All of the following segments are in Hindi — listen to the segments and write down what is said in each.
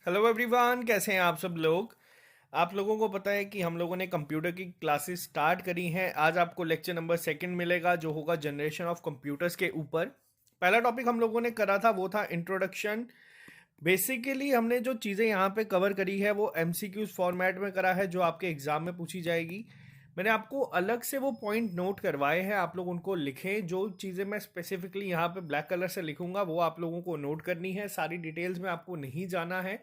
हेलो एवरीवन, कैसे हैं आप सब लोग। आप लोगों को पता है कि हम लोगों ने कंप्यूटर की क्लासेस स्टार्ट करी हैं। आज आपको लेक्चर नंबर सेकंड मिलेगा जो होगा जनरेशन ऑफ कंप्यूटर्स के ऊपर। पहला टॉपिक हम लोगों ने करा था वो था इंट्रोडक्शन। बेसिकली हमने जो चीज़ें यहाँ पे कवर करी है वो एमसीक्यूज फॉर्मेट में करा है जो आपके एग्जाम में पूछी जाएगी। मैंने आपको अलग से वो पॉइंट नोट करवाए हैं, आप लोग उनको लिखें। जो चीज़ें मैं स्पेसिफिकली यहाँ पे ब्लैक कलर से लिखूंगा वो आप लोगों को नोट करनी है, सारी डिटेल्स में आपको नहीं जाना है।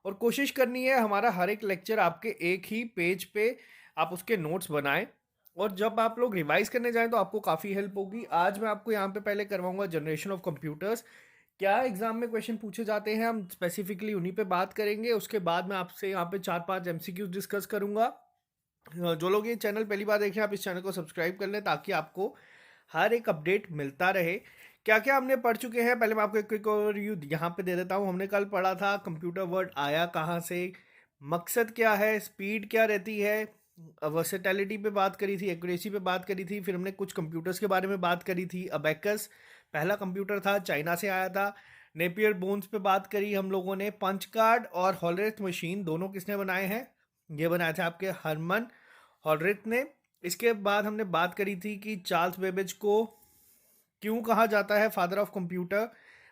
और कोशिश करनी है हमारा हर एक लेक्चर आपके एक ही पेज पे आप उसके नोट्स बनाएं। और जब आप लोग रिवाइज करने जाएं तो आपको काफ़ी हेल्प होगी। आज मैं आपको यहाँ पे पहले करवाऊंगा जनरेशन ऑफ कंप्यूटर्स। क्या एग्जाम में क्वेश्चन पूछे जाते हैं हम स्पेसिफिकली उन्हीं पे बात करेंगे। उसके बाद मैं आपसे यहाँ पे 4-5 एमसीक्यूज डिस्कस करूंगा। जो लोग ये चैनल पहली बार देखें आप इस चैनल को सब्सक्राइब कर लें ताकि आपको हर एक अपडेट मिलता रहे। क्या क्या हमने पढ़ चुके हैं पहले मैं आपको एक क्विक ओवरव्यू यहाँ पे दे देता हूँ। हमने कल पढ़ा था कंप्यूटर वर्ड आया कहाँ से, मकसद क्या है, स्पीड क्या रहती है, वर्सेटैलिटी पे बात करी थी, एक्यूरेसी पे बात करी थी। फिर हमने कुछ कंप्यूटर्स के बारे में बात करी थी। अबेकस पहला कंप्यूटर था, चाइना से आया था। नेपियर बोन्स पे बात करी हम लोगों ने। पंच कार्ड और हॉलरेथ मशीन दोनों किसने बनाए हैं, ये बनाए थे आपके हरमन हॉलरेथ ने। इसके बाद हमने बात करी थी कि चार्ल्स बेबेज को क्यों कहा जाता है फादर ऑफ कंप्यूटर,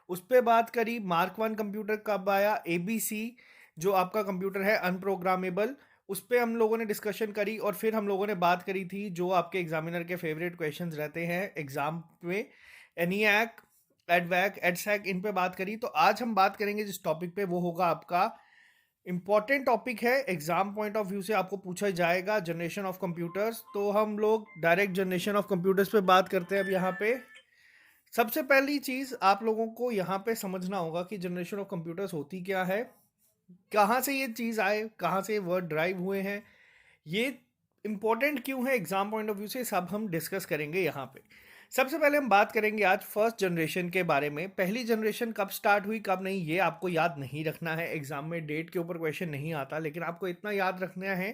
उस पर बात करी। मार्क वन कंप्यूटर कब आया, एबीसी जो आपका कंप्यूटर है अनप्रोग्रामेबल, उस पर हम लोगों ने डिस्कशन करी। और फिर हम लोगों ने बात करी थी जो आपके एग्जामिनर के फेवरेट क्वेश्चंस रहते हैं एग्जाम में, एनियाक, एडवैक, एडसैक, इन पे बात करी। तो आज हम बात करेंगे जिस टॉपिक पे वो होगा आपका इम्पॉर्टेंट टॉपिक है, एग्जाम पॉइंट ऑफ व्यू से आपको पूछा जाएगा, जनरेशन ऑफ कंप्यूटर्स। तो हम लोग डायरेक्ट जनरेशन ऑफ कंप्यूटर्स पे बात करते हैं अब यहाँ पे। सबसे पहली चीज आप लोगों को यहाँ पे समझना होगा कि जनरेशन ऑफ कंप्यूटर्स होती क्या है, कहाँ से ये चीज आए, कहाँ से वर्ड ड्राइव हुए हैं, ये इंपॉर्टेंट क्यों है एग्जाम पॉइंट ऑफ व्यू से, सब हम डिस्कस करेंगे यहाँ पे। सबसे पहले हम बात करेंगे आज फर्स्ट जनरेशन के बारे में। पहली जनरेशन कब स्टार्ट हुई कब नहीं ये आपको याद नहीं रखना है, एग्जाम में डेट के ऊपर क्वेश्चन नहीं आता। लेकिन आपको इतना याद रखना है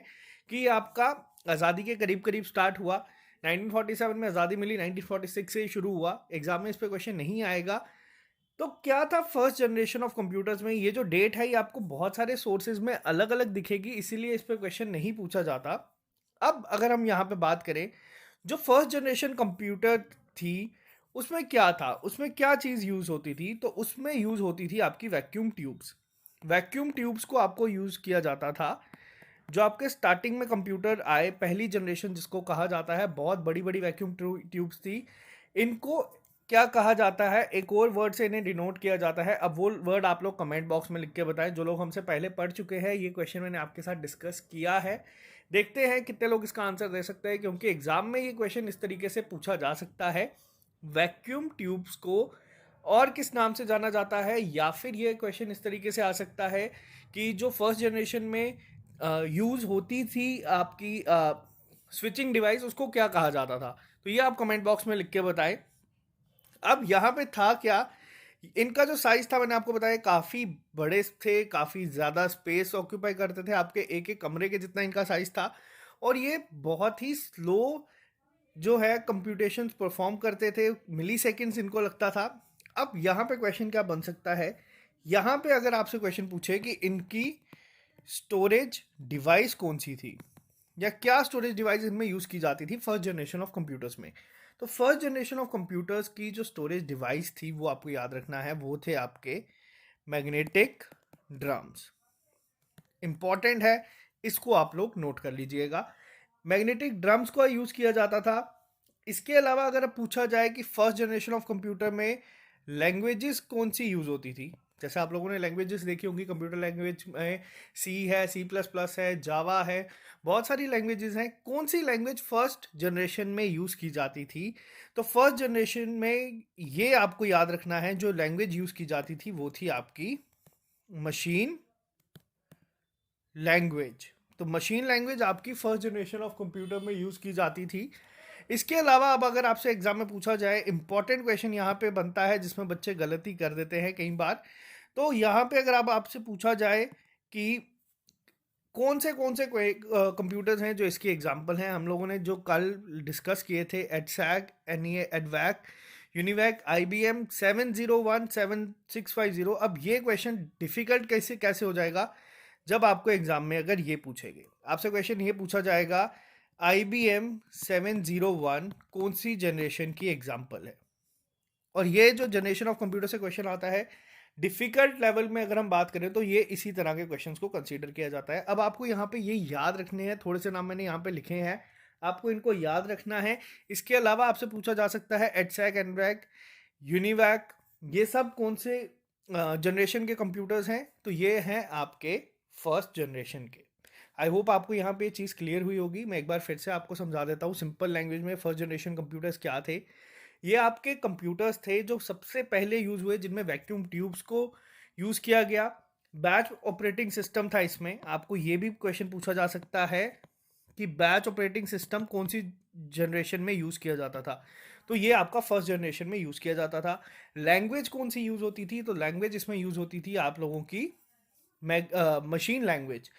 कि आपका आज़ादी के करीब करीब स्टार्ट हुआ। 1947 में आज़ादी मिली, 1946 से शुरू हुआ। एग्जाम में इस पर क्वेश्चन नहीं आएगा। तो क्या था फर्स्ट जनरेशन ऑफ कंप्यूटर्स में, ये जो डेट है ये आपको बहुत सारे सोर्सेज में अलग अलग दिखेगी, इसीलिए इस पर क्वेश्चन नहीं पूछा जाता। अब अगर हम यहाँ पे बात करें जो फर्स्ट जनरेशन कंप्यूटर थी उसमें क्या था, उसमें क्या चीज़ यूज़ होती थी, तो उसमें यूज़ होती थी आपकी वैक्यूम ट्यूब्स। वैक्यूम ट्यूब्स को आपको यूज़ किया जाता था। जो आपके स्टार्टिंग में कंप्यूटर आए पहली जनरेशन जिसको कहा जाता है, बहुत बड़ी बड़ी वैक्यूम ट्यूब्स थी। इनको क्या कहा जाता है, एक और वर्ड से इन्हें डिनोट किया जाता है। अब वो वर्ड आप लोग कमेंट बॉक्स में लिख के बताएं। जो लोग हमसे पहले पढ़ चुके हैं ये क्वेश्चन मैंने आपके साथ डिस्कस किया है। देखते हैं कितने लोग इसका आंसर दे सकते हैं, क्योंकि एग्जाम में ये क्वेश्चन इस तरीके से पूछा जा सकता है। वैक्यूम ट्यूब्स को और किस नाम से जाना जाता है, या फिर ये क्वेश्चन इस तरीके से आ सकता है कि जो फर्स्ट जनरेशन में यूज़ होती थी आपकी स्विचिंग डिवाइस, उसको क्या कहा जाता था। तो ये आप कमेंट बॉक्स में लिख के बताएं। अब यहाँ पे था क्या, इनका जो साइज था मैंने आपको बताया काफ़ी बड़े थे, काफ़ी ज़्यादा स्पेस ऑक्यूपाई करते थे, आपके एक एक कमरे के जितना इनका साइज था। और ये बहुत ही स्लो जो है कंप्यूटेशंस परफॉर्म करते थे, मिली सेकेंड्स इनको लगता था। अब यहाँ पे क्वेश्चन क्या बन सकता है, यहाँ पे अगर आपसे क्वेश्चन पूछे कि इनकी स्टोरेज डिवाइस कौन सी थी, या क्या स्टोरेज डिवाइस इनमें यूज़ की जाती थी फर्स्ट जनरेशन ऑफ कंप्यूटर्स में। तो फर्स्ट जनरेशन ऑफ कंप्यूटर्स की जो स्टोरेज डिवाइस थी वो आपको याद रखना है, वो थे आपके मैग्नेटिक ड्रम्स। इंपॉर्टेंट है, इसको आप लोग नोट कर लीजिएगा। मैग्नेटिक ड्रम्स को यूज़ किया जाता था। इसके अलावा अगर पूछा जाए कि फर्स्ट जनरेशन ऑफ कंप्यूटर में लैंग्वेजेस कौन सी यूज़ होती थी, जैसे आप लोगों ने लैंग्वेजेस देखी होंगी कंप्यूटर लैंग्वेज में, सी है, सी प्लस प्लस है, जावा है, बहुत सारी लैंग्वेजेस हैं। कौन सी लैंग्वेज फर्स्ट जनरेशन में यूज़ की जाती थी, तो फर्स्ट जनरेशन में ये आपको याद रखना है, जो लैंग्वेज यूज़ की जाती थी वो थी आपकी मशीन लैंग्वेज। तो मशीन लैंग्वेज आपकी फर्स्ट जनरेशन ऑफ कंप्यूटर में यूज़ की जाती थी। इसके अलावा अब अगर आपसे एग्जाम में पूछा जाए, इंपॉर्टेंट क्वेश्चन यहाँ पे बनता है जिसमें बच्चे गलती कर देते हैं कई बार। तो यहाँ पे अगर अब आपसे पूछा जाए कि कौन से कंप्यूटर्स हैं जो इसके एग्जाम्पल हैं, हम लोगों ने जो कल डिस्कस किए थे, एडसैक, एनईए, एडवैक, यूनिवैक IBM 7017650। अब ये क्वेश्चन डिफिकल्ट कैसे कैसे हो जाएगा जब आपको एग्जाम में अगर ये पूछेंगे, आपसे क्वेश्चन ये पूछा जाएगा IBM 701 कौन सी जनरेशन की एग्जाम्पल है। और ये जो जनरेशन ऑफ कंप्यूटर से क्वेश्चन आता है डिफिकल्ट लेवल में अगर हम बात करें तो ये इसी तरह के क्वेश्चंस को कंसीडर किया जाता है। अब आपको यहाँ पे ये याद रखने हैं, थोड़े से नाम मैंने यहाँ पे लिखे हैं, आपको इनको याद रखना है। इसके अलावा आपसे पूछा जा सकता है एडसैक, एनवैक, यूनिवैक, ये सब कौन से जनरेशन के कंप्यूटर्स हैं, तो ये हैं आपके फर्स्ट जनरेशन के। आई होप आपको यहाँ पे चीज़ क्लियर हुई होगी। मैं एक बार फिर से आपको समझा देता हूँ सिंपल लैंग्वेज में फर्स्ट जनरेशन कंप्यूटर्स क्या थे। ये आपके कंप्यूटर्स थे जो सबसे पहले यूज हुए, जिनमें वैक्यूम ट्यूब्स को यूज किया गया। बैच ऑपरेटिंग सिस्टम था इसमें। आपको ये भी क्वेश्चन पूछा जा सकता है कि बैच ऑपरेटिंग सिस्टम कौन सी जनरेशन में यूज किया जाता था, तो ये आपका फर्स्ट जनरेशन में यूज किया जाता था। लैंग्वेज कौन सी यूज होती थी, तो लैंग्वेज इसमें यूज होती थी आप लोगों की मशीन लैंग्वेज।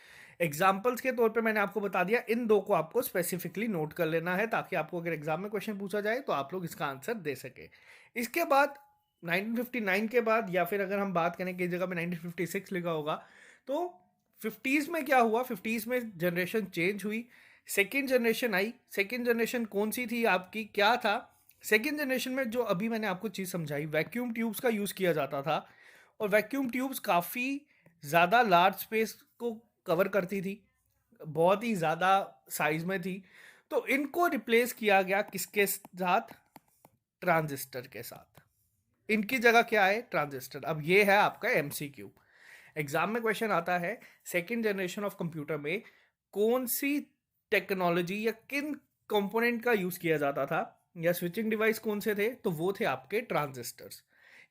एग्जाम्पल्स के तौर पे मैंने आपको बता दिया, इन दो को आपको स्पेसिफिकली नोट कर लेना है ताकि आपको अगर एग्जाम में क्वेश्चन पूछा जाए तो आप लोग इसका आंसर दे सके। इसके बाद 1959 के बाद, या फिर अगर हम बात करें कि जगह में 1956 लिखा होगा, तो 50s में क्या हुआ, 50s में जनरेशन चेंज हुई, सेकेंड जनरेशन आई। सेकेंड जनरेशन कौन सी थी आपकी, क्या था सेकेंड जनरेशन में? जो अभी मैंने आपको चीज़ समझाई, वैक्यूम ट्यूब्स का यूज़ किया जाता था, और वैक्यूम ट्यूब्स काफ़ी ज़्यादा लार्ज स्पेस को कवर करती थी, बहुत ही ज़्यादा साइज में थी। तो इनको रिप्लेस किया गया किसके साथ? ट्रांजिस्टर के साथ। इनकी जगह क्या है? ट्रांजिस्टर। अब ये है आपका MCQ। एग्जाम में क्वेश्चन आता है सेकेंड जनरेशन ऑफ कंप्यूटर में कौन सी टेक्नोलॉजी या किन कंपोनेंट का यूज किया जाता था, या स्विचिंग डिवाइस कौन से थे, तो वो थे आपके ट्रांजिस्टर्स।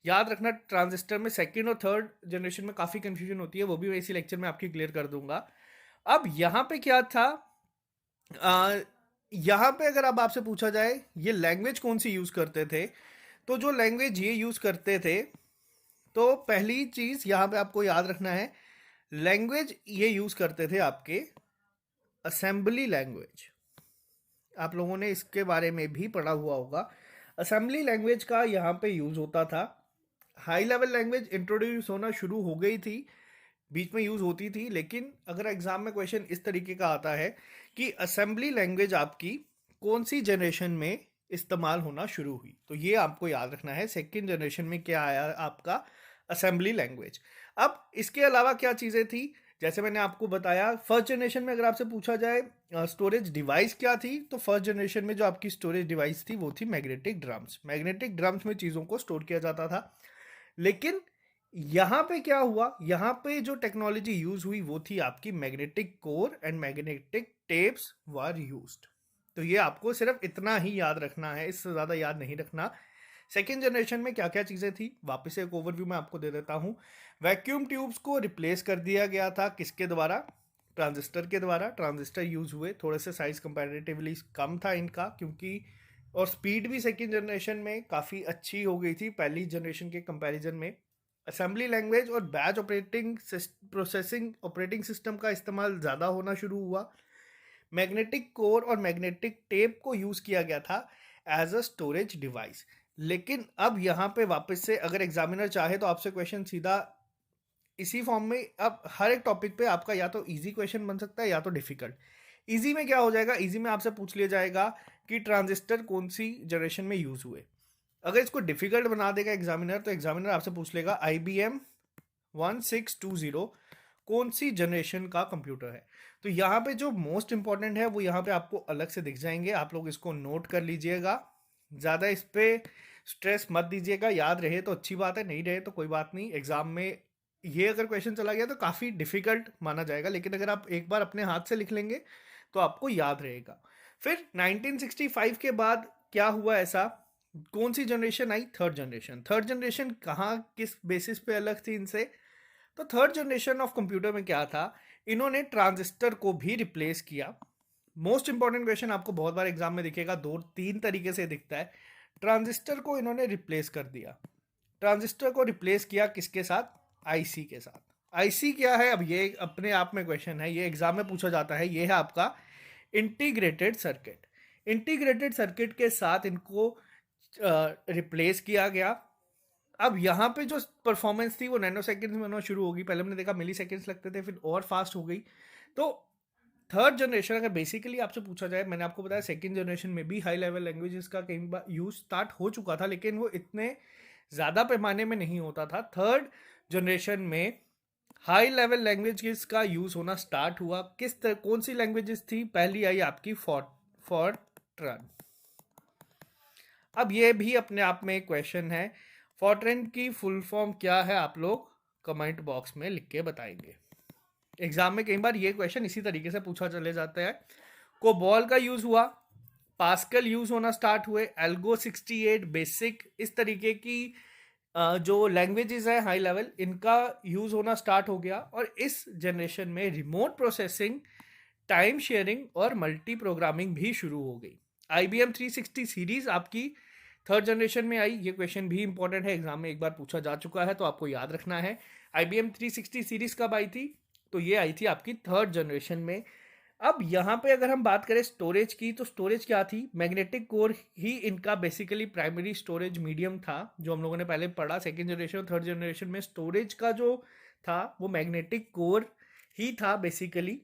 याद रखना, ट्रांजिस्टर में सेकेंड और थर्ड जनरेशन में काफ़ी कंफ्यूजन होती है, वो भी मैं इसी लेक्चर में आपकी क्लियर कर दूंगा। अब यहाँ पे क्या था, यहाँ पे अगर अब आपसे पूछा जाए ये लैंग्वेज कौन सी यूज़ करते थे, तो जो लैंग्वेज ये यूज़ करते थे, तो पहली चीज़ यहाँ पे आपको याद रखना है, लैंग्वेज ये यूज़ करते थे आपके असेंबली लैंग्वेज। आप लोगों ने इसके बारे में भी पढ़ा हुआ होगा। असेंबली लैंग्वेज का यहाँ पे यूज़ होता था। हाई लेवल लैंग्वेज इंट्रोड्यूस होना शुरू हो गई थी, बीच में यूज़ होती थी, लेकिन अगर एग्जाम में क्वेश्चन इस तरीके का आता है कि असेंबली लैंग्वेज आपकी कौन सी जनरेशन में इस्तेमाल होना शुरू हुई, तो ये आपको याद रखना है, सेकेंड जनरेशन में क्या आया आपका? Assembly language. अब इसके अलावा क्या चीज़ें थी, जैसे मैंने आपको बताया फर्स्ट जनरेशन में अगर आपसे पूछा जाए स्टोरेज डिवाइस क्या थी, तो फर्स्ट जनरेशन में जो आपकी स्टोरेज डिवाइस थी वो थी मैग्नेटिक ड्रम्स। मैग्नेटिक ड्रम्स में चीज़ों को स्टोर किया जाता था। लेकिन यहाँ पे क्या हुआ, यहाँ पे जो टेक्नोलॉजी यूज हुई वो थी आपकी magnetic core and magnetic tapes were used. तो ये आपको सिर्फ इतना ही याद रखना है, इससे ज़्यादा याद नहीं रखना। सेकेंड जनरेशन में क्या क्या चीज़ें थी, वापस एक ओवरव्यू मैं आपको दे देता हूँ। वैक्यूम ट्यूब्स को रिप्लेस कर दिया गया था किसके द्वारा? ट्रांजिस्टर के द्वारा। ट्रांजिस्टर यूज हुए, थोड़े से साइज कंपैरेटिवली कम था इनका, क्योंकि और स्पीड भी सेकेंड जनरेशन में काफ़ी अच्छी हो गई थी पहली जनरेशन के कंपैरिजन में। असेंबली लैंग्वेज और बैच ऑपरेटिंग सिस्टम का इस्तेमाल ज़्यादा होना शुरू हुआ। मैग्नेटिक कोर और मैग्नेटिक टेप को यूज़ किया गया था एज अ स्टोरेज डिवाइस। लेकिन अब यहाँ पे वापस से अगर एग्जामिनर चाहे तो आपसे क्वेश्चन सीधा इसी फॉर्म में, अब हर एक टॉपिक पे आपका या तो इजी क्वेश्चन बन सकता है या तो डिफिकल्ट। इजी में क्या हो जाएगा, इजी में आपसे पूछ लिया जाएगा कि ट्रांजिस्टर कौन सी जनरेशन में यूज़ हुए। अगर इसको डिफिकल्ट बना देगा एग्जामिनर, तो एग्जामिनर आपसे पूछ लेगा IBM 1620 कौन सी जनरेशन का कंप्यूटर है। तो यहाँ पे जो मोस्ट इंपॉर्टेंट है वो यहाँ पे आपको अलग से दिख जाएंगे, आप लोग इसको नोट कर लीजिएगा, ज़्यादा इस पर स्ट्रेस मत दीजिएगा। याद रहे तो अच्छी बात है, नहीं रहे तो कोई बात नहीं। एग्जाम में ये अगर क्वेश्चन चला गया तो काफ़ी डिफिकल्ट माना जाएगा, लेकिन अगर आप एक बार अपने हाथ से लिख लेंगे तो आपको याद रहेगा। फिर 1965 के बाद क्या हुआ ऐसा, कौन सी जनरेशन आई? Third generation. थर्ड जनरेशन कहाँ किस बेसिस पे अलग थी इनसे, तो थर्ड जनरेशन ऑफ कंप्यूटर में क्या था, इन्होंने ट्रांजिस्टर को भी रिप्लेस किया। मोस्ट इंपॉर्टेंट क्वेश्चन आपको बहुत बार एग्जाम में दिखेगा, 2-3 तरीके से दिखता है। ट्रांजिस्टर को इन्होंने रिप्लेस कर दिया। ट्रांजिस्टर को रिप्लेस किया किसके साथ? IC के साथ। IC क्या है, अब ये अपने आप में क्वेश्चन है, ये एग्जाम में पूछा जाता है। ये है आपका इंटीग्रेटेड सर्किट। इंटीग्रेटेड सर्किट के साथ इनको रिप्लेस किया गया। अब यहाँ पे जो परफॉर्मेंस थी वो नैनो सेकेंड्स में होना शुरू होगी। पहले हमने देखा मिली सेकेंड्स लगते थे, फिर और फास्ट हो गई। तो थर्ड जनरेशन अगर बेसिकली आपसे पूछा जाए, मैंने आपको बताया सेकेंड जनरेशन में भी हाई लेवल लैंग्वेजेस का कई बार यूज स्टार्ट हो चुका था, लेकिन वो इतने ज़्यादा पैमाने में नहीं होता था। थर्ड जनरेशन में हाई लेवल लैंग्वेजेस का यूज़ होना स्टार्ट हुआ। कौन सी लैंग्वेजेस थी? पहली आई आपकी फॉर्ट्रन। अब ये भी अपने आप में एक क्वेश्चन है। फॉर्ट्रन की फुल फॉर्म क्या है? आप लोग कमेंट बॉक्स में लिख के बताएंगे। एग्जाम में कई बार ये क्वेश्चन इसी तरीके से पूछा चले जाता है। कोबॉल का यूज हुआ, पास्कल यूज होना स्टार्ट हुए, एल्गो 68, बेसिक, इस तरीके की जो लैंग्वेजेस है हाई लेवल, इनका यूज होना स्टार्ट हो गया। और इस जनरेशन में रिमोट प्रोसेसिंग, टाइम शेयरिंग और मल्टी प्रोग्रामिंग भी शुरू हो गई। IBM 360 सीरीज आपकी थर्ड जनरेशन में आई। ये क्वेश्चन भी इंपॉर्टेंट है, एग्जाम में एक बार पूछा जा चुका है, तो आपको याद रखना है। IBM 360 सीरीज कब आई थी? तो ये आई थी आपकी थर्ड जनरेशन में। अब यहाँ पे अगर हम बात करें स्टोरेज की, तो स्टोरेज क्या थी? मैग्नेटिक कोर ही इनका बेसिकली प्राइमरी स्टोरेज मीडियम था, जो हम लोगों ने पहले पढ़ा। सेकेंड जनरेशन और थर्ड जनरेशन में स्टोरेज का जो था वो मैग्नेटिक कोर ही था बेसिकली।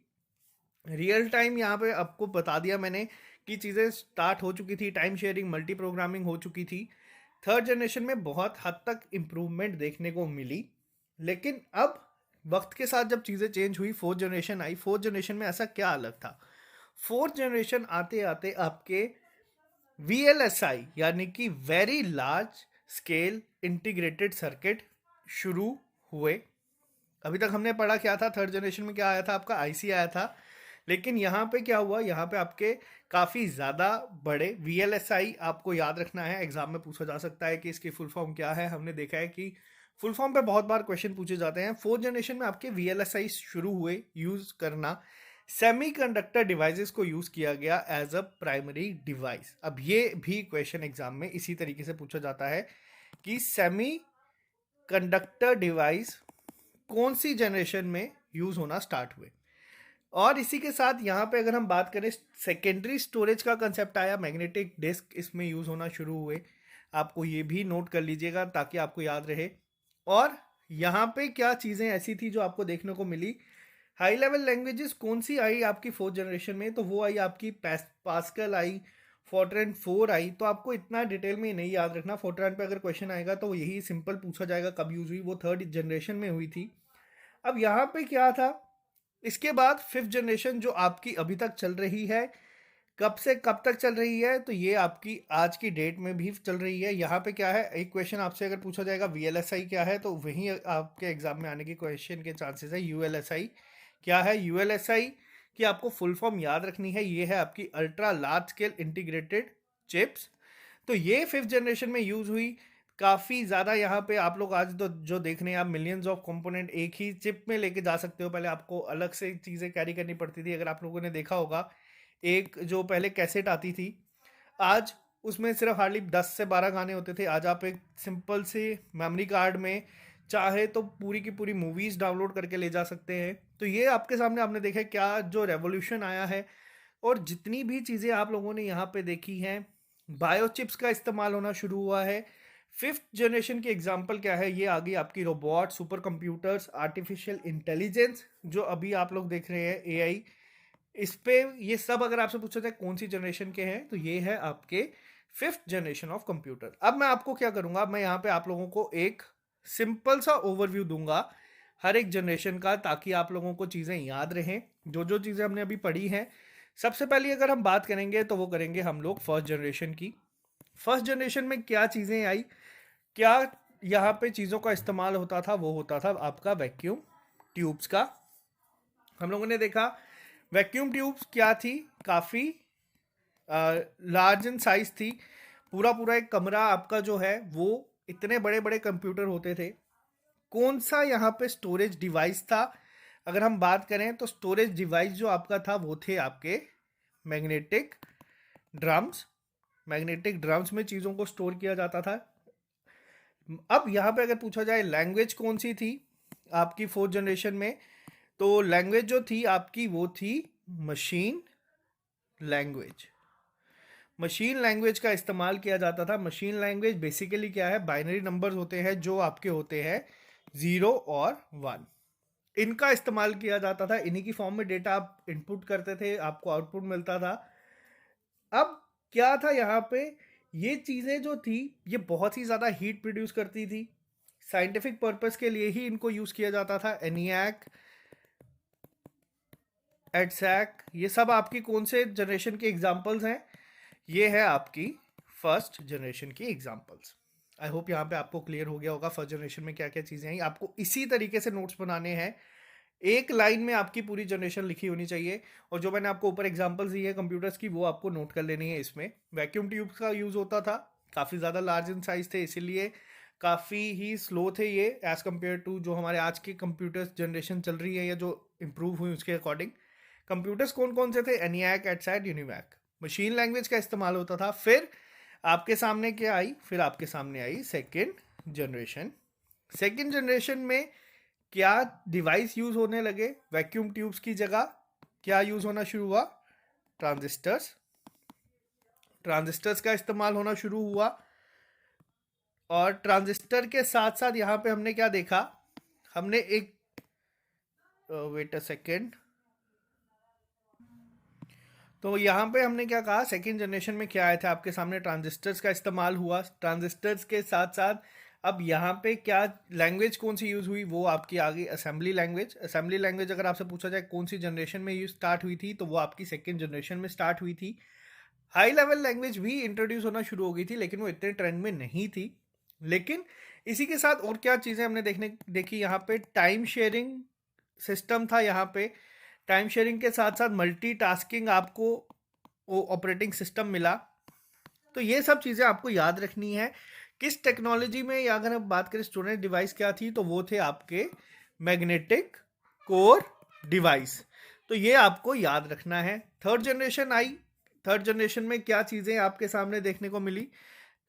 रियल टाइम यहाँ पे आपको बता दिया मैंने कि चीज़ें स्टार्ट हो चुकी थी, टाइम शेयरिंग, मल्टी प्रोग्रामिंग हो चुकी थी। थर्ड जनरेशन में बहुत हद तक इम्प्रूवमेंट देखने को मिली, लेकिन अब वक्त के साथ जब चीज़ें चेंज हुई, फोर्थ जनरेशन आई। फोर्थ जनरेशन में ऐसा क्या अलग था? फोर्थ जनरेशन आते आते आपके VLSI यानी कि very large scale integrated circuit शुरू हुए। अभी तक हमने पढ़ा क्या था? थर्ड जनरेशन में क्या आया था? आपका IC आया था। लेकिन यहाँ पे क्या हुआ? यहाँ पे आपके काफ़ी ज़्यादा बड़े VLSI, आपको याद रखना है, एग्जाम में पूछा जा सकता है कि इसकी फुल फॉर्म क्या है। हमने देखा है कि फुल फॉर्म पे बहुत बार क्वेश्चन पूछे जाते हैं। फोर्थ जनरेशन में आपके VLSI शुरू हुए यूज़ करना। सेमीकंडक्टर डिवाइसेस को यूज़ किया गया एज अ प्राइमरी डिवाइस। अब ये भी क्वेश्चन एग्जाम में इसी तरीके से पूछा जाता है कि सेमी कंडक्टर डिवाइस कौन सी जनरेशन में यूज़ होना स्टार्ट हुए। और इसी के साथ यहाँ पे अगर हम बात करें, सेकेंडरी स्टोरेज का कंसेप्ट आया, मैग्नेटिक डिस्क इसमें यूज़ होना शुरू हुए। आपको ये भी नोट कर लीजिएगा ताकि आपको याद रहे। और यहाँ पे क्या चीज़ें ऐसी थी जो आपको देखने को मिली? हाई लेवल लैंग्वेजेस कौन सी आई आपकी फोर्थ जनरेशन में? तो वो आई आपकी पास्कल आई, फोर्ट्रन 4 आई। तो आपको इतना डिटेल में नहीं याद रखना। फोर्ट्रन पे अगर क्वेश्चन आएगा तो यही सिंपल पूछा जाएगा कब यूज़ हुई, वो थर्ड जनरेशन में हुई थी। अब यहाँ पे क्या था? इसके बाद फिफ्थ जनरेशन जो आपकी अभी तक चल रही है, कब से कब तक चल रही है? तो ये आपकी आज की डेट में भी चल रही है। यहाँ पे क्या है, एक क्वेश्चन आपसे अगर पूछा जाएगा VLSI क्या है, तो वहीं आपके एग्जाम में आने के क्वेश्चन के चांसेस है। ULSI क्या है? ULSI की आपको फुल फॉर्म याद रखनी है। ये है आपकी ultra large scale integrated chips. तो ये फिफ्थ जनरेशन में यूज़ हुई काफ़ी ज़्यादा। यहाँ पे आप लोग आज तो जो देख रहे हैं, आप मिलियंस ऑफ कंपोनेंट एक ही चिप में लेके जा सकते हो। पहले आपको अलग से चीज़ें कैरी करनी पड़ती थी। अगर आप लोगों ने देखा होगा, एक जो पहले कैसेट आती थी, आज उसमें सिर्फ हार्डली 10 से 12 गाने होते थे। आज आप एक सिंपल से मेमोरी कार्ड में चाहे तो पूरी की पूरी मूवीज़ डाउनलोड करके ले जा सकते हैं। तो ये आपके सामने आपने देखा क्या जो रेवोल्यूशन आया है। और जितनी भी चीज़ें आप लोगों ने यहाँ पे देखी हैं, बायोचिप्स का इस्तेमाल होना शुरू हुआ है। फिफ्थ जनरेशन की एग्जांपल क्या है? ये आ गई आपकी robot, super computers, artificial intelligence, जो अभी आप लोग देख रहे हैं AI। इस पे ये सब अगर आपसे पूछा जाए कौन सी जनरेशन के हैं, तो ये है आपके फिफ्थ जनरेशन ऑफ कंप्यूटर। अब मैं आपको क्या करूंगा, मैं यहाँ पे आप लोगों को एक सिंपल सा ओवरव्यू दूंगा हर एक जनरेशन का, ताकि आप लोगों को चीज़ें याद रहें जो जो चीज़ें हमने अभी पढ़ी हैं। सबसे पहले अगर हम बात करेंगे तो वो करेंगे हम लोग फर्स्ट जनरेशन की। फर्स्ट जनरेशन में क्या चीज़ें आई, क्या यहाँ पे चीज़ों का इस्तेमाल होता था? वो होता था आपका वैक्यूम ट्यूब्स का। हम लोगों ने देखा वैक्यूम ट्यूब्स क्या थी, काफ़ी लार्ज इन साइज थी। पूरा पूरा एक कमरा आपका जो है वो इतने बड़े बड़े कंप्यूटर होते थे। कौन सा यहाँ पे स्टोरेज डिवाइस था? अगर हम बात करें तो स्टोरेज डिवाइस जो आपका था वो थे आपके मैग्नेटिक ड्रम्स। मैग्नेटिक ड्रम्स में चीज़ों को स्टोर किया जाता था। अब यहाँ पे अगर पूछा जाए लैंग्वेज कौन सी थी आपकी फोर्थ जनरेशन में, तो लैंग्वेज जो थी आपकी वो थी मशीन लैंग्वेज। मशीन लैंग्वेज का इस्तेमाल किया जाता था। मशीन लैंग्वेज बेसिकली क्या है, बाइनरी नंबर्स होते हैं जो आपके होते हैं 0 और 1, इनका इस्तेमाल किया जाता था। इन्हीं की फॉर्म में डेटा आप इनपुट करते थे, आपको आउटपुट मिलता था। अब क्या था यहाँ पे, ये चीज़ें जो थी ये बहुत ही ज़्यादा हीट प्रोड्यूस करती थी। साइंटिफिक पर्पस के लिए ही इनको यूज़ किया जाता था। एनियाक, एडसैक, ये सब आपकी कौन से जनरेशन के एग्जाम्पल्स हैं? ये है आपकी फर्स्ट जनरेशन की एग्जाम्पल्स। आई होप यहाँ पे आपको क्लियर हो गया होगा फर्स्ट जनरेशन में क्या क्या चीज़ें आई। आपको इसी तरीके से नोट्स बनाने हैं, एक लाइन में आपकी पूरी जनरेशन लिखी होनी चाहिए। और जो मैंने आपको ऊपर एग्जांपल्स दी है कंप्यूटर्स की, वो आपको नोट कर लेनी है। इसमें वैक्यूम ट्यूब्स का यूज़ होता था, काफ़ी ज़्यादा लार्ज इन साइज थे, इसीलिए काफ़ी ही स्लो थे ये एज़ कम्पेयर टू जो हमारे आज के कंप्यूटर्स जनरेशन चल रही है या जो इम्प्रूव हुई उसके अकॉर्डिंग। कंप्यूटर्स कौन कौन से थे? एनियाक, एटसैट, यूनिमैक। मशीन लैंग्वेज का इस्तेमाल होता था। फिर आपके सामने क्या आई? फिर आपके सामने आई सेकेंड जनरेशन। सेकेंड जनरेशन में क्या डिवाइस यूज होने लगे? वैक्यूम ट्यूब्स की जगह क्या यूज होना शुरू हुआ? ट्रांजिस्टर्स। ट्रांजिस्टर्स का इस्तेमाल होना शुरू हुआ। और ट्रांजिस्टर के साथ साथ यहां पे हमने क्या देखा? हमने एक वेट अ सेकेंड, तो यहाँ पे हमने क्या कहा, सेकेंड जनरेशन में क्या आया था आपके सामने? ट्रांजिस्टर्स का इस्तेमाल हुआ। ट्रांजिस्टर्स के साथ साथ अब यहाँ पे क्या लैंग्वेज कौन सी यूज़ हुई? वो आपकी आ गई असेंबली लैंग्वेज। असेंबली लैंग्वेज अगर आपसे पूछा जाए कौन सी जनरेशन में यूज स्टार्ट हुई थी, तो वो आपकी सेकेंड जनरेशन में स्टार्ट हुई थी। हाई लेवल लैंग्वेज भी इंट्रोड्यूस होना शुरू हो गई थी, लेकिन वो इतने ट्रेंड में नहीं थी। लेकिन इसी के साथ और क्या चीज़ें हमने देखी यहाँ पे? टाइम शेयरिंग सिस्टम था यहाँ पे। टाइम शेयरिंग के साथ साथ मल्टीटास्किंग आपको वो ऑपरेटिंग सिस्टम मिला। तो ये सब चीज़ें आपको याद रखनी है। किस टेक्नोलॉजी में, या अगर हम बात करें स्टोरेज डिवाइस क्या थी, तो वो थे आपके मैग्नेटिक कोर डिवाइस। तो ये आपको याद रखना है। थर्ड जनरेशन आई। थर्ड जनरेशन में क्या चीज़ें आपके सामने देखने को मिली?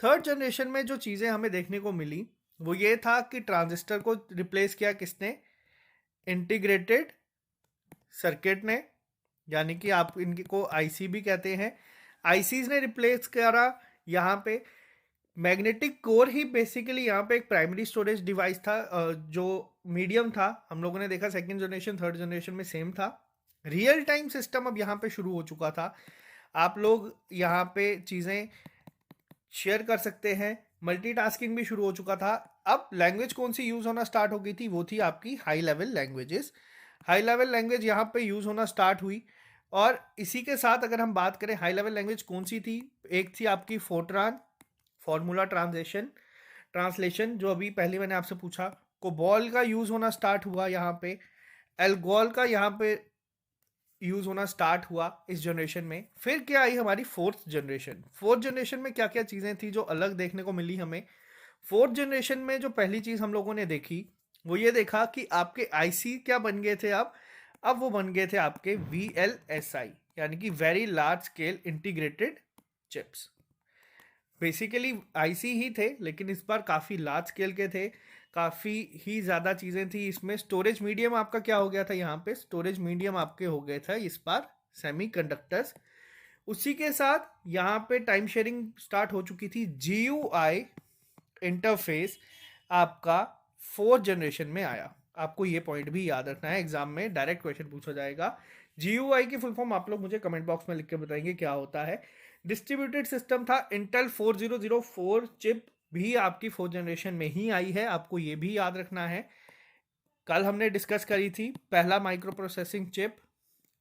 थर्ड जनरेशन में जो चीज़ें हमें देखने को मिली वो ये था कि ट्रांजिस्टर को रिप्लेस किया किसने? इंटीग्रेटेड सर्किट ने, यानी कि आप इनको आईसी भी कहते हैं। आईसीज ने रिप्लेस करा यहाँ पे। मैग्नेटिक कोर ही बेसिकली यहाँ पे एक प्राइमरी स्टोरेज डिवाइस था, जो मीडियम था। हम लोगों ने देखा सेकेंड जनरेशन थर्ड जनरेशन में सेम था। रियल टाइम सिस्टम अब यहाँ पे शुरू हो चुका था। आप लोग यहाँ पे चीज़ें शेयर कर सकते हैं। मल्टीटास्किंग भी शुरू हो चुका था। अब लैंग्वेज कौन सी यूज़ होना स्टार्ट हो गई थी? वो थी आपकी high level languages. High level language यहाँ पे यूज़ होना स्टार्ट हुई। और इसी के साथ अगर हम बात करें हाई लेवल लैंग्वेज कौन सी थी, एक थी आपकी फोर्ट्रान, फॉर्मूला ट्रांसलेशन, जो अभी पहले मैंने आपसे पूछा। कोबॉल का यूज़ होना स्टार्ट हुआ यहाँ पे। एल्गोल का यहाँ पे यूज़ होना स्टार्ट हुआ इस जनरेशन में। फिर क्या आई हमारी फोर्थ जनरेशन। फोर्थ जनरेशन में क्या क्या चीज़ें थी जो अलग देखने को मिली हमें? फोर्थ जनरेशन में जो पहली चीज़ हम लोगों ने देखी वो ये देखा कि आपके आईसी क्या बन गए थे? अब वो बन गए थे आपके VLSI, यानी कि very large scale integrated chips. Basically IC ही थे, लेकिन इस बार काफ़ी लार्ज स्केल के थे। काफ़ी ही ज़्यादा चीज़ें थी इसमें। स्टोरेज मीडियम आपका क्या हो गया था यहाँ पे? स्टोरेज मीडियम आपके हो गए थे इस बार सेमीकंडक्टर्स। उसी के साथ यहाँ पे टाइम शेयरिंग स्टार्ट हो चुकी थी। GUI इंटरफेस आपका फोर्थ जनरेशन में आया। आपको ये पॉइंट भी याद रखना है, एग्जाम में डायरेक्ट क्वेश्चन पूछा जाएगा। GUI की फुल फॉर्म आप लोग मुझे कमेंट बॉक्स में लिख के बताएंगे क्या होता है। डिस्ट्रीब्यूटेड सिस्टम था। इंटेल 4004 चिप भी आपकी फोर्थ जनरेशन में ही आई है, आपको ये भी याद रखना है। कल हमने डिस्कस करी थी पहला माइक्रो प्रोसेसिंग चिप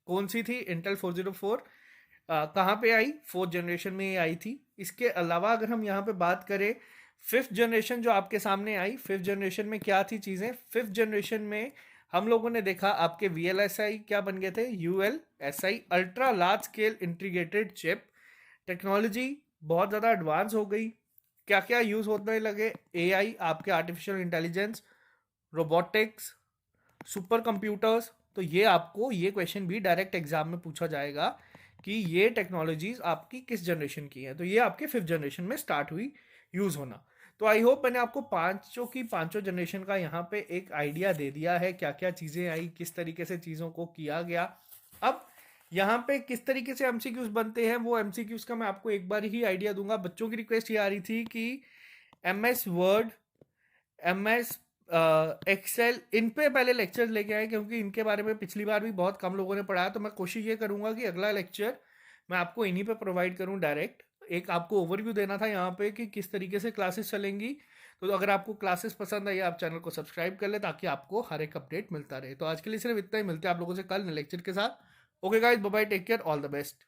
कौन सी थी? इंटेल 404। कहाँ पे आई? फोर्थ जनरेशन में ये आई थी। इसके अलावा अगर हम यहाँ पे बात करें फिफ्थ जनरेशन जो आपके सामने आई, फिफ्थ जनरेशन में क्या थी चीज़ें? फिफ्थ जनरेशन में हम लोगों ने देखा आपके VLSI क्या बन गए थे? ULSI, ultra large scale integrated chip. Technology बहुत ज़्यादा एडवांस हो गई। क्या क्या यूज़ होने लगे? AI, आपके artificial intelligence, robotics, super computers. तो ये आपको ये क्वेश्चन भी डायरेक्ट एग्जाम में पूछा जाएगा कि ये टेक्नोलॉजीज आपकी किस जनरेशन की है। तो ये आपके फिफ्थ जनरेशन में स्टार्ट हुई यूज़ होना। तो आई होप मैंने आपको पांचों जनरेशन का यहाँ पे एक आइडिया दे दिया है, क्या क्या चीज़ें आई, किस तरीके से चीज़ों को किया गया। अब यहाँ पे किस तरीके से एमसीक्यूज बनते हैं वो एमसीक्यूज का मैं आपको एक बार ही आइडिया दूंगा। बच्चों की रिक्वेस्ट ये आ रही थी कि MS वर्ड, MS एक्सेल, इन पे पहले लेक्चर लेके आए, क्योंकि इनके बारे में पिछली बार भी बहुत कम लोगों ने पढ़ाया। तो मैं कोशिश ये करूंगा कि अगला लेक्चर मैं आपको इन्हीं पे प्रोवाइड करूं डायरेक्ट। एक आपको ओवरव्यू देना था यहाँ पे कि किस तरीके से क्लासेस चलेंगी। तो अगर आपको क्लासेस पसंद आई, आप चैनल को सब्सक्राइब कर ले ताकि आपको हर एक अपडेट मिलता रहे। तो आज के लिए सिर्फ इतना ही, मिलते हैं आप लोगों से कल लेक्चर के साथ। Okay guys, bye bye, take care, all the best.